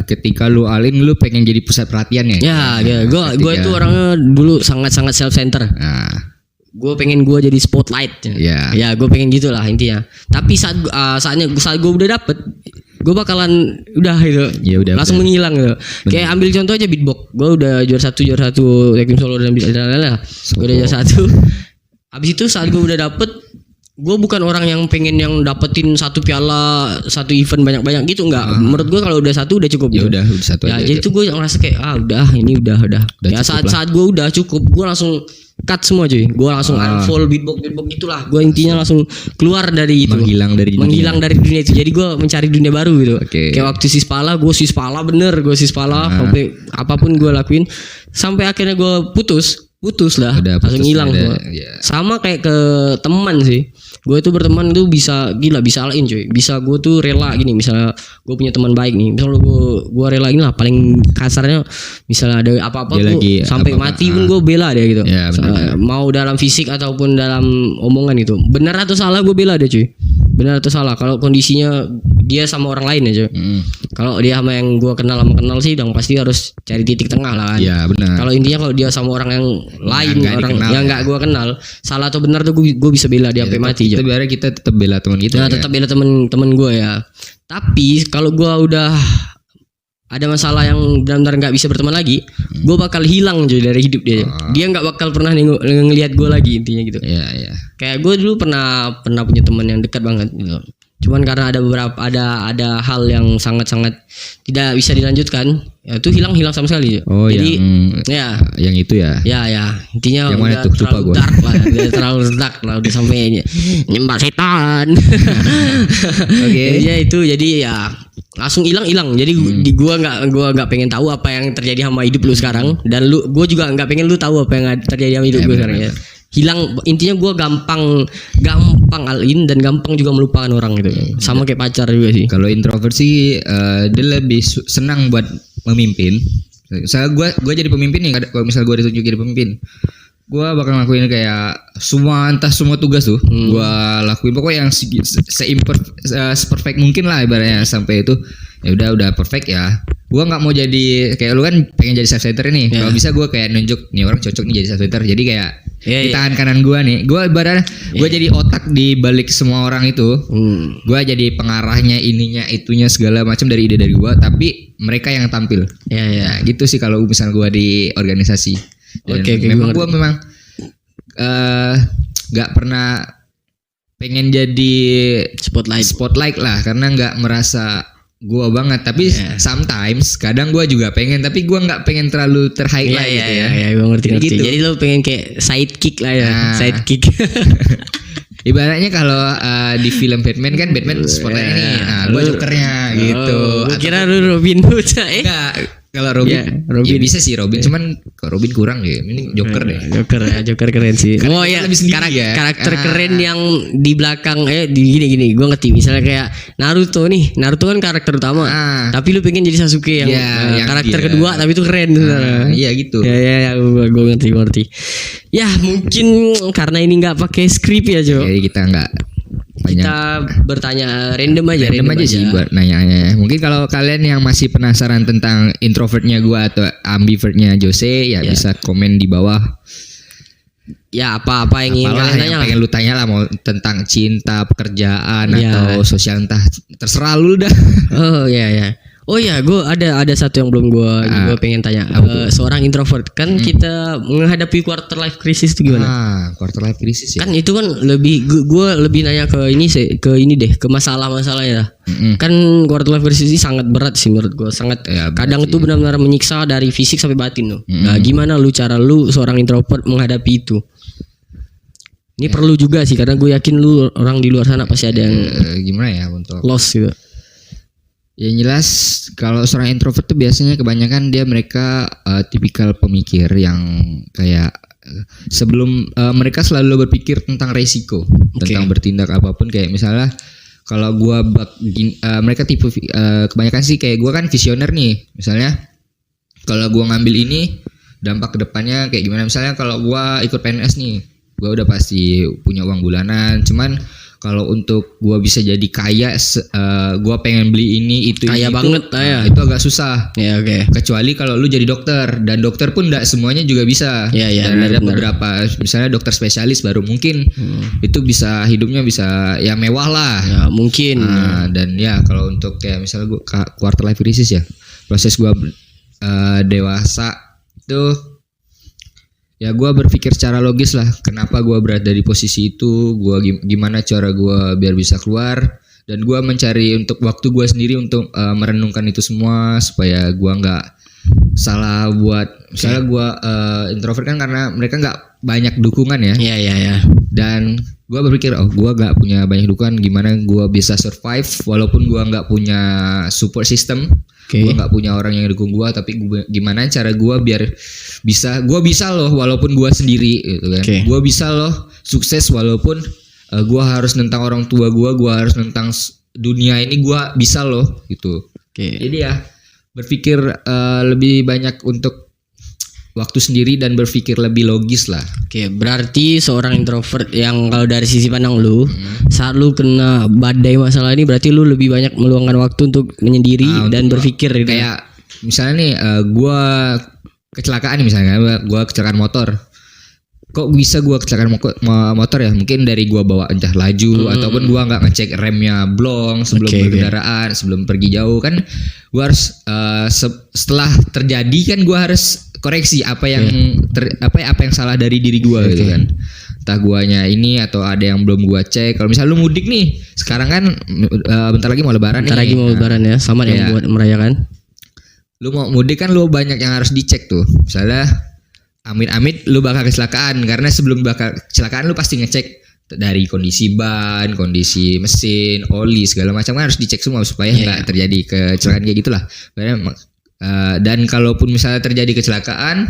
ketika lu all in, lu pengen jadi pusat perhatian ya. Ya, gue itu orangnya dulu sangat-sangat self center. Gue pengen gue jadi spotlight. Ya, gue pengen gitulah intinya. Tapi saat gue udah dapet, gue bakalan udah gitu, langsung menghilang gitu. Kayak ambil contoh aja Beatbox, gue udah juara satu Requiem Solo dan gue udah juara 1. Abis itu saat gue udah dapet, gue bukan orang yang pengen yang dapetin satu piala, satu event banyak-banyak gitu, enggak. Menurut gue kalau udah satu udah cukup. Ya udah satu aja. Jadi itu gue ngerasa kayak ini udah. Ya saat gue udah cukup, gue langsung cut semua cuy. Gue langsung unfollow Beatbox gitulah. Gue intinya langsung keluar dari itu. Menghilang dari dunia itu. Jadi gue mencari dunia baru gitu. Kayak waktu Sispala, gue Sispala sampai apapun gue lakuin sampai akhirnya gue putus lah, langsung hilang gue. Sama kayak ke teman sih. Gue tuh berteman tuh bisa all-in cuy. Bisa gue tuh rela gini, misalnya gue punya teman baik nih, misalnya gue relain lah, paling kasarnya misalnya ada apa-apa gue sampai mati pun gue bela dia gitu. Mau dalam fisik ataupun dalam omongan itu, benar atau salah gue bela dia cuy. Benar atau salah, kalau kondisinya dia sama orang lain aja. Kalau dia sama yang gue kenal sih, udah pasti harus cari titik tengah lah kan. Iya benar. Kalau intinya kalau dia sama orang yang lain, orang yang nggak gue kenal, salah atau benar tuh gue bisa bela dia sampai mati. Tapi kita tetap bela teman kita. Nah, tetap bela teman gue ya. Tapi kalau gue udah ada masalah yang benar-benar nggak bisa berteman lagi, gue bakal hilang cuy dari hidup dia. Dia nggak bakal pernah ngelihat gue lagi intinya gitu. Iya. Kayak gue dulu pernah punya teman yang dekat banget gitu. Cuman karena ada beberapa ada hal yang sangat-sangat tidak bisa dilanjutkan, ya itu hilang sama sekali. Jadi yang itu ya. Ya, intinya yang udah terlalu dark lah, udah sampai nyembah setan. Ya itu jadi ya langsung hilang. Jadi gua nggak pengen tahu apa yang terjadi sama hidup lu sekarang, dan gua juga nggak pengen lu tahu apa yang terjadi sama hidup gua sekarang ya. Hilang, intinya gue gampang all-in dan gampang juga melupakan orang gitu. Sama kayak pacar juga sih. Kalau introvert sih dia lebih senang buat memimpin. Saya gue jadi pemimpin nih, kalau misal gue ditunjuk jadi pemimpin, gue bakal ngelakuin kayak semua tugas tuh gue lakuin pokoknya yang se-perfect mungkin lah ibaratnya sampai itu ya udah perfect ya. Gue nggak mau jadi kayak lu kan pengen jadi self center nih. Kalau bisa gue kayak nunjuk nih orang cocok nih jadi self center. Jadi kayak di tangan kanan gue nih, gue ibaratnya gue jadi otak di balik semua orang itu. Gue jadi pengarahnya ininya itunya segala macam dari ide dari gue. Tapi mereka yang tampil. Nah, gitu sih kalau misalnya gue di organisasi. Dan memang gue memang nggak pernah pengen jadi spotlight lah karena nggak merasa gue banget, tapi sometimes kadang gue juga pengen, tapi gue nggak pengen terlalu ter-highlight gitu ya. Iya, gue ngerti. Gitu. Jadi lo pengen kayak sidekick lah ya, sidekick. Ibaratnya kalau di film Batman kan Batman spotlight ini, nah gue jokernya gitu. Gue kira lu Robin Hood enggak. Kalau Robin ya bisa sih Robin, cuman Robin kurang ya. Ini Joker deh. Joker keren sih. Oh ya, karakter keren yang di belakang gini. Gue ngerti. Misalnya kayak Naruto nih. Naruto kan karakter utama. Tapi lu pengen jadi Sasuke yang karakter kedua tapi itu keren. Iya gitu. Ya, gue ngerti. Ya mungkin karena ini nggak pakai skrip ya Jo. Jadi kita nggak. Kita bertanya random aja sih buat nanya. Mungkin kalau kalian yang masih penasaran tentang introvertnya gua atau ambivertnya Jose ya bisa komen di bawah. Ya apa yang ingin kalian tanya, pengen lu tanya lah, mau tentang cinta, pekerjaan atau sosial, entah terserah lu dah. Oh ya, gue ada satu yang belum gue pengen tanya. Seorang introvert kan kita menghadapi quarter life crisis itu gimana? Quarter life crisis ya. Kan itu kan gue lebih nanya ke ini deh, ke masalah-masalahnya. Kan quarter life crisis ini sangat berat sih menurut gue, sangat kadang itu benar-benar menyiksa dari fisik sampai batin loh. Nah, gimana cara lu seorang introvert menghadapi itu? Ini perlu juga sih karena gue yakin lu orang di luar sana pasti ada yang gimana ya untuk lost gitu. Ya jelas kalau seorang introvert tuh biasanya kebanyakan mereka tipikal pemikir yang kayak sebelum mereka selalu berpikir tentang resiko, tentang bertindak apapun. Kayak misalnya kalau gua mereka tipe kebanyakan sih kayak gua kan visioner nih. Misalnya kalau gua ngambil ini dampak kedepannya kayak gimana. Misalnya kalau gua ikut PNS nih, gua udah pasti punya uang bulanan. Cuman kalau untuk gua bisa jadi kaya, gua pengen beli ini itu kaya itu, banget itu agak susah. Ya Kecuali kalau lu jadi dokter, dan dokter pun enggak semuanya juga bisa. Dan ada beberapa misalnya dokter spesialis baru mungkin itu bisa hidupnya bisa ya mewah lah. Ya mungkin. Dan ya kalau untuk kayak misalnya gua quarter life crisis ya, proses gua dewasa itu ya gue berpikir secara logis lah, kenapa gue berada di posisi itu, gue gimana cara gue biar bisa keluar, dan gue mencari untuk waktu gue sendiri untuk merenungkan itu semua supaya gue nggak salah buat misalnya gue introvert kan karena mereka nggak banyak dukungan ya. Dan gue berpikir gue nggak punya banyak dukungan, gimana gue bisa survive walaupun gue nggak punya support system. Gue nggak punya orang yang dukung gue, tapi gimana cara gue biar gue bisa loh walaupun gue sendiri gitu kan. Gue bisa loh sukses walaupun gue harus nentang orang tua gue harus nentang dunia ini, gue bisa loh gitu. Jadi ya berpikir lebih banyak untuk waktu sendiri dan berpikir lebih logis lah. Berarti seorang introvert yang kalau dari sisi pandang lu, saat lu kena badai masalah ini berarti lu lebih banyak meluangkan waktu untuk menyendiri dan berpikir gitu. Kayak misalnya nih gue kecelakaan nih, misalnya gue kecelakaan motor. Kok bisa gue kecelakaan motor ya? Mungkin dari gue bawa entah laju ataupun gue nggak ngecek remnya blong sebelum berkendaraan, sebelum pergi jauh kan. Gue harus setelah terjadi kan gue harus koreksi apa yang apa yang salah dari diri gue gitu kan. Entah guanya ini atau ada yang belum gue cek. Kalau misalnya lu mudik nih, sekarang kan bentar lagi mau lebaran. Ya, selamat yang buat merayakan. Lu mau mudik kan lu banyak yang harus dicek tuh. Misalnya amit-amit lu bakal kecelakaan, karena sebelum bakal kecelakaan lu pasti ngecek dari kondisi ban, kondisi mesin, oli segala macam kan harus dicek semua supaya nggak terjadi kecelakaan kayak gitulah. Dan kalaupun misalnya terjadi kecelakaan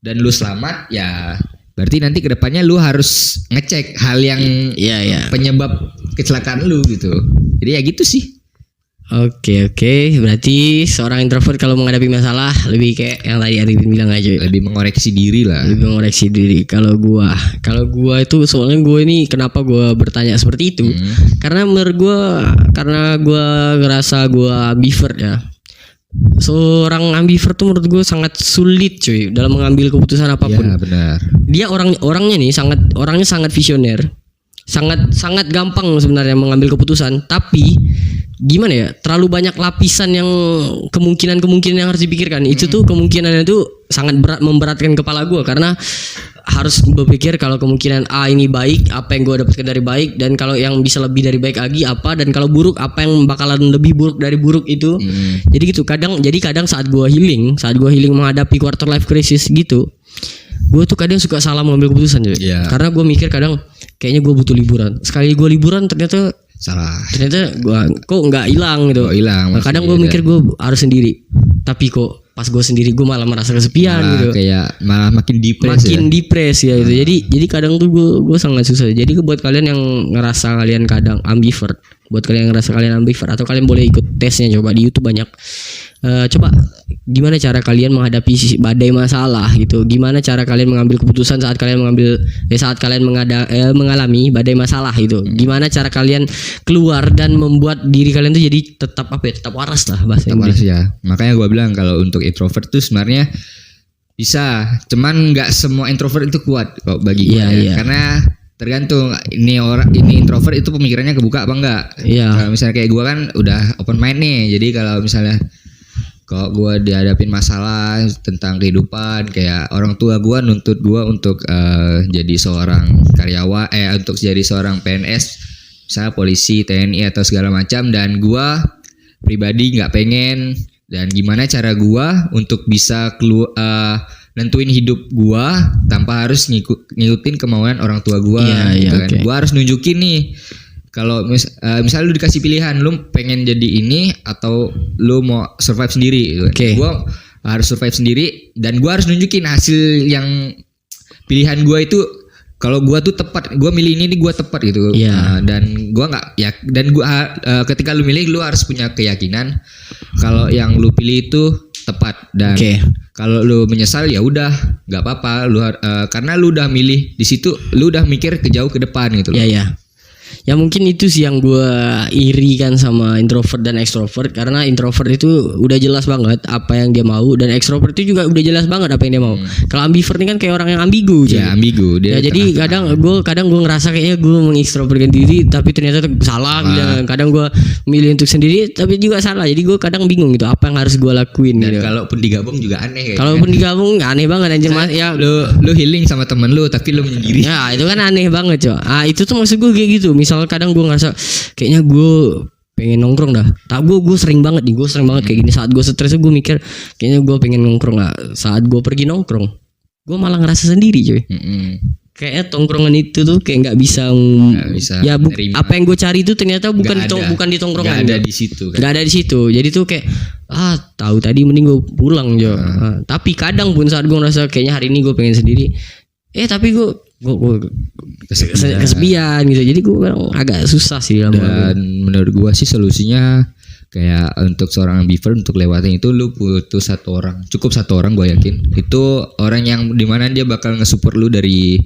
dan lu selamat ya berarti nanti kedepannya lu harus ngecek hal yang penyebab kecelakaan lu gitu. Jadi ya gitu sih. Oke, berarti seorang introvert kalau menghadapi masalah lebih kayak yang tadi Arifin bilang aja. Lebih mengoreksi diri lah. Lebih mengoreksi diri. Kalau gua itu soalnya gua ini kenapa gua bertanya seperti itu? Karena menurut karena gua ngerasa gua ambivert ya. Seorang ambivert tuh menurut gue sangat sulit cuy dalam mengambil keputusan apapun. Ya benar. Dia orangnya sangat visioner. Sangat gampang sebenarnya mengambil keputusan, tapi gimana ya, terlalu banyak lapisan yang kemungkinan yang harus dipikirkan. Itu tuh kemungkinannya tuh sangat memberatkan kepala gue, karena harus berpikir kalau kemungkinan A ini baik, apa yang gue dapatkan dari baik, dan kalau yang bisa lebih dari baik lagi apa, dan kalau buruk apa yang bakalan lebih buruk dari buruk itu. Jadi gitu kadang saat gue healing menghadapi quarter life crisis gitu, gue tuh kadang suka salah mengambil keputusan cuy. Karena gue mikir kadang kayaknya gue butuh liburan. Sekali gue liburan ternyata gue kok nggak hilang gitu. Nah, kadang gue mikir gue harus sendiri, tapi kok pas gue sendiri gue malah merasa kesepian gitu. Kayak malah makin depres ya itu. Jadi kadang tuh gue sangat susah. Jadi buat kalian yang ngerasa kalian kadang ambivert, atau kalian boleh ikut tesnya, coba di YouTube banyak. Coba gimana cara kalian menghadapi badai masalah gitu. Gimana cara kalian mengambil keputusan saat kalian mengalami badai masalah gitu. Gimana cara kalian keluar dan membuat diri kalian tuh jadi tetap waras lah bahasa Inggris. Ya. Makanya gue bilang kalau untuk introvert tuh sebenarnya bisa, cuman nggak semua introvert itu kuat kok bagi gue. Karena tergantung ini introvert itu pemikirannya kebuka apa enggak. Kalau misalnya kayak gue kan udah open mind nih. Jadi kalau misalnya kalau gue dihadapin masalah tentang kehidupan, kayak orang tua gue nuntut gue untuk jadi seorang karyawan, untuk jadi seorang PNS, misalnya polisi, TNI atau segala macam, dan gue pribadi nggak pengen. Dan gimana cara gue untuk bisa nentuin hidup gue tanpa harus ngikutin kemauan orang tua gue, gitu kan? Gue harus nunjukin nih. Kalau misalnya lu dikasih pilihan, lu pengen jadi ini atau lu mau survive sendiri, gue harus survive sendiri, dan gue harus nunjukin hasil yang pilihan gue itu. Kalau gue tuh tepat, gue milih ini gue tepat gitu. Dan gue nggak ya, dan gue ketika lu milih, lu harus punya keyakinan kalau yang lu pilih itu tepat. Dan kalau lu menyesal ya udah nggak apa-apa, lu karena lu udah milih di situ, lu udah mikir ke jauh ke depan gitu. Ya mungkin itu sih yang gue iri kan sama introvert dan extrovert, karena introvert itu udah jelas banget apa yang dia mau, dan extrovert itu juga udah jelas banget apa yang dia mau. Kalau ambivert ini kan kayak orang yang ambigu. Ambigu. Dia jadi kadang gue ngerasa kayaknya gue mengekstrovertkan diri, tapi ternyata salah. Kadang gue milih untuk sendiri, tapi juga salah. Jadi gue kadang bingung gitu apa yang harus gue lakuin. Dan gitu. Kalaupun digabung juga aneh. Kalaupun digabung aneh banget anjir mas. Ya lu healing sama temen lu, tapi lu menyendiri. Ya itu kan aneh banget coy. Itu tuh maksud gue kayak gitu. Misal kadang gue ngerasa kayaknya gue pengen nongkrong dah. Gue sering banget kayak gini. Saat gue stres gue mikir kayaknya gue pengen nongkrong lah. Saat gue pergi nongkrong, gue malah ngerasa sendiri cuy. Kayaknya tongkrongan itu tuh kayak nggak bisa ya apa yang gue cari itu ternyata bukan di tongkrongan. Nggak ada di situ kan. Nggak ada di situ. Jadi tuh kayak tahu tadi mending gue pulang jo. Tapi kadang pun saat gue ngerasa kayaknya hari ini gue pengen sendiri, tapi gue kesepian gitu. Jadi gue agak susah sih. Dan menurut gue sih solusinya kayak untuk seorang ambivert, untuk lewatin itu lu butuh cukup satu orang gue yakin. Itu orang yang dimana dia bakal nge-support lu dari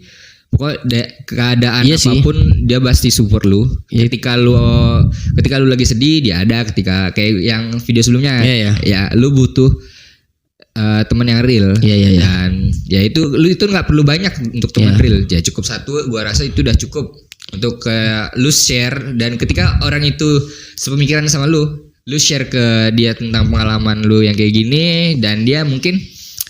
pokoknya keadaan apapun dia pasti support lu. Ketika lu lagi sedih dia ada, ketika kayak yang video sebelumnya ya lu butuh teman yang real. Dan ya itu nggak perlu banyak untuk teman real, ya cukup satu. Gua rasa itu udah cukup untuk lu share, dan ketika orang itu sepemikiran sama lu share ke dia tentang pengalaman lu yang kayak gini, dan dia mungkin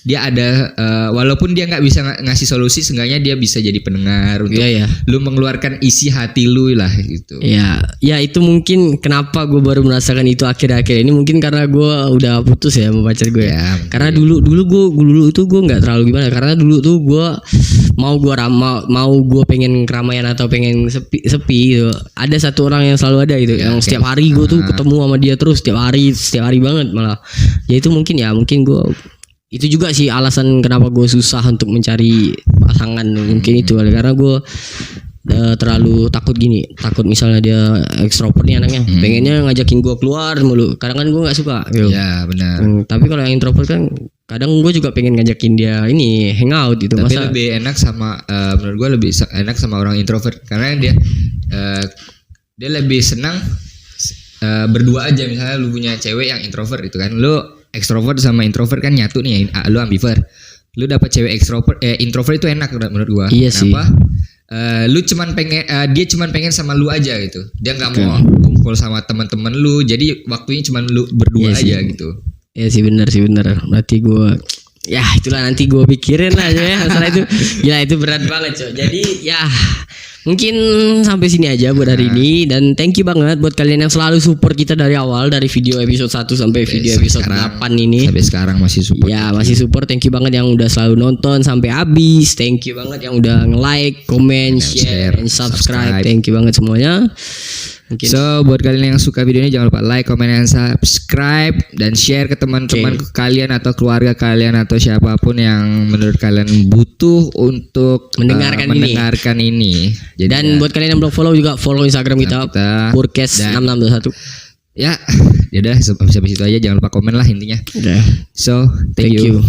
dia ada walaupun dia nggak bisa ngasih solusi, seenggaknya dia bisa jadi pendengar untuk lu mengeluarkan isi hati lu lah gitu. Ya itu mungkin kenapa gue baru merasakan itu akhir-akhir ini, mungkin karena gue udah putus ya sama pacar gue. Karena dulu itu gue nggak terlalu gimana, karena dulu tuh gue mau gue pengen keramaian atau pengen sepi gitu. Ada satu orang yang selalu ada gitu, yang setiap hari gue tuh ketemu sama dia terus setiap hari banget malah. Ya itu mungkin gue itu juga sih alasan kenapa gue susah untuk mencari pasangan, mungkin itu karena gue terlalu takut gini. Takut misalnya dia ekstrovert nih anaknya, pengennya ngajakin gue keluar mulu. Kadang kan gue nggak suka. Gitu. Ya benar. Tapi kalau yang introvert kan kadang gue juga pengen ngajakin dia ini hangout gitu. Tapi lebih enak sama menurut gue lebih enak sama orang introvert karena dia lebih senang berdua aja. Misalnya lu punya cewek yang introvert itu kan, lu ekstrovert sama introvert kan nyatu nih, lu ambivert. Lu dapat cewek introvert itu enak menurut gua. Iya kenapa? Lu cuman pengen dia cuman pengen sama lu aja gitu. Dia nggak mau kumpul sama teman-teman lu. Jadi waktunya cuman lu berdua aja gitu. Iya sih benar. Berarti gua ya itulah nanti gua pikirin lah ya masalah itu. Gila itu berat banget, Cok. Jadi ya mungkin sampai sini aja buat hari ini dan thank you banget buat kalian yang selalu support kita dari awal, dari video episode 1 sampai video episode 8 ini. Sampai sekarang masih support. Ya, masih support. Thank you banget yang udah selalu nonton sampai habis. Thank you banget yang udah nge-like, comment, share, and subscribe. Thank you banget semuanya. Mungkin. So buat kalian yang suka video ini jangan lupa like, comment, dan subscribe dan share ke teman-teman kalian atau keluarga kalian atau siapapun yang menurut kalian butuh untuk mendengarkan ini. Jadi dan buat kalian yang belum follow juga follow Instagram kita Purkes6621. Ya udah sampai situ aja, jangan lupa komen lah intinya. Udah. So thank you.